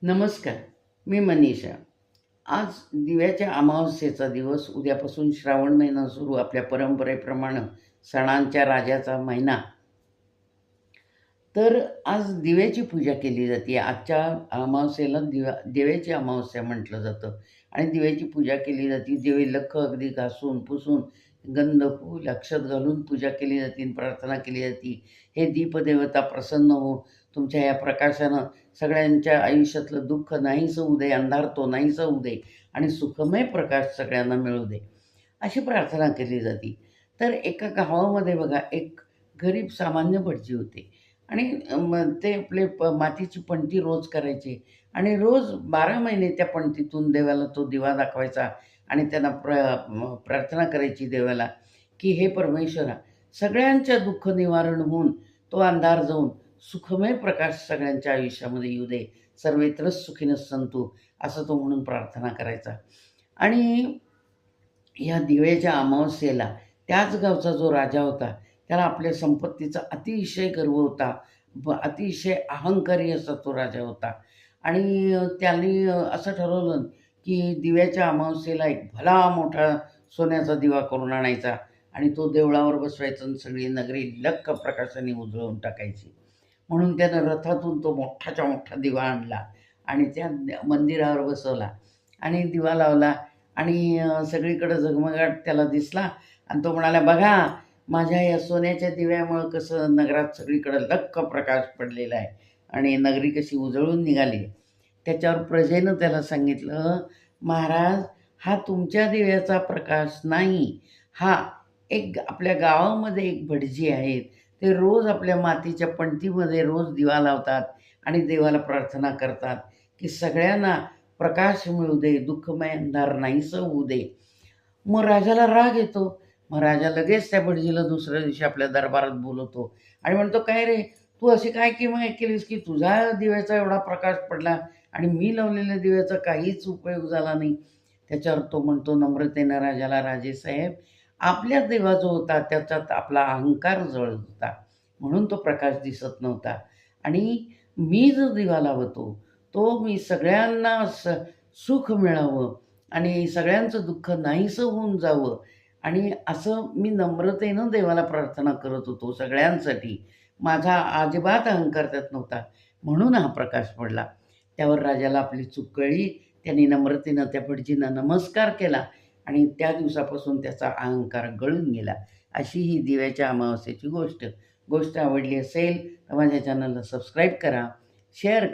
नमस्कार. मी मनीषा. आज दिव्याच्या अमावस्येचा दिवस. उद्यापासून श्रावण महिना सुरू. आपल्या परंपरेप्रमाणे सणांच्या राजाचा महिना. तर आज दिव्याची पूजा केली जाते. आजच्या अमावस्येला दिव्याची अमावस्या म्हटलं जातं आणि दिव्याची पूजा केली जाते. दिवे लख्ख अगदी घासून, पुसून, गंध, फूल, अक्षत घालून पूजा केली जाते आणि प्रार्थना केली जाते. हे दीपदेवता प्रसन्न हो, तुमच्या या प्रकाशानं सगळ्यांच्या आयुष्यातलं दुःख नाहीसं होऊ दे, अंधार तो नाहीसा होऊ दे आणि सुखमय प्रकाश सगळ्यांना मिळू दे, अशी प्रार्थना केली जाते. तर एका गावामध्ये बघा, एक गरीब सामान्य भटजी होते आणि मग ते आपले मातीची पणती रोज करायचे आणि रोज 12 महिने त्या पणतीतून देवाला तो दिवा दाखवायचा आणि त्यांना प्रार्थना करायची देवाला, की "हे परमेश्वरा, सगळ्यांच्या दुःख निवारण होऊन तो अंधार जाऊन सुखमय प्रकाश सगळ्यांच्या आयुष्यामध्ये येऊ दे. सर्वेत्र सुखिनः सन्तु." असं तो म्हणून प्रार्थना करायचा. आणि या दिव्याच्या अमावस्येला त्याच गावचा जो राजा होता, त्याला आपल्या संपत्तीचा अतिशय गर्व होता. अतिशय अहंकारी असा तो राजा होता आणि त्याने असं ठरवलं, की दिव्याच्या अमावस्येला एक भला मोठा सोन्याचा दिवा करून आणायचा आणि तो देवळावर बसवायचा आणि सगळी नगरी लख्ख प्रकाशाने उजळून टाकायची. म्हणून त्यानं रथातून तो मोठाच्या मोठा दिवा आणला आणि त्या मंदिरावर बसवला आणि दिवा लावला आणि सगळीकडं झगमगाट त्याला दिसला आणि तो म्हणाला, "बघा, माझ्या या सोन्याच्या दिव्यामुळं कसं नगरात सगळीकडं लख्ख प्रकाश पडलेला आहे आणि नगरी कशी उजळून निघाली." त्याच्यावर प्रजेनं त्याला सांगितलं, "महाराज, हा तुमच्या दिव्याचा प्रकाश नाही. हा एक आपल्या गावामध्ये एक भटजी आहेत. ते रोज आपल्या मातीच्या पणतीमध्ये रोज दिवा लावतात आणि देवाला प्रार्थना करतात, की सगळ्यांना प्रकाश मिळू दे, दुःखमय अंधार नाहीसं होऊ दे." मग राजाला राग येतो. मग राजा लगेच त्या भटजीला दुसऱ्या दिवशी आपल्या दरबारात बोलवतो आणि म्हणतो, "काय रे, तू अशी काय किमया केलीस, की तुझ्या दिव्याचा एवढा प्रकाश पडला आणि मी लावलेल्या दिव्याचा काहीच उपयोग झाला नाही?" त्याच्यावर तो म्हणतो नम्रतेनं राजाला, "राजेसाहेब, आपल्या दिवा जो होता त्याच्यात आपला अहंकार जळत होता, म्हणून तो प्रकाश दिसत नव्हता आणि मी जो दिवा लावतो, तो मी सगळ्यांना सुख मिळावं आणि सगळ्यांचं दुःख नाहीसं होऊन जावं आणि असं मी नम्रतेनं देवाला प्रार्थना करत होतो सगळ्यांसाठी. माझा अजिबात अहंकार त्यात नव्हता, म्हणून हा प्रकाश पडला." त्यावर राजाला आपली चूक कळली. त्यांनी नम्रतेनं त्या भटजींना नमस्कार केला आणि त्या दिवसापासून त्याचा अहंकार गळून गेला. अशी ही दिव्याच्या अमावस्येची गोष्ट. गोष्ट आवडली असेल तर माझ्या चॅनलला सबस्क्राईब करा, शेअर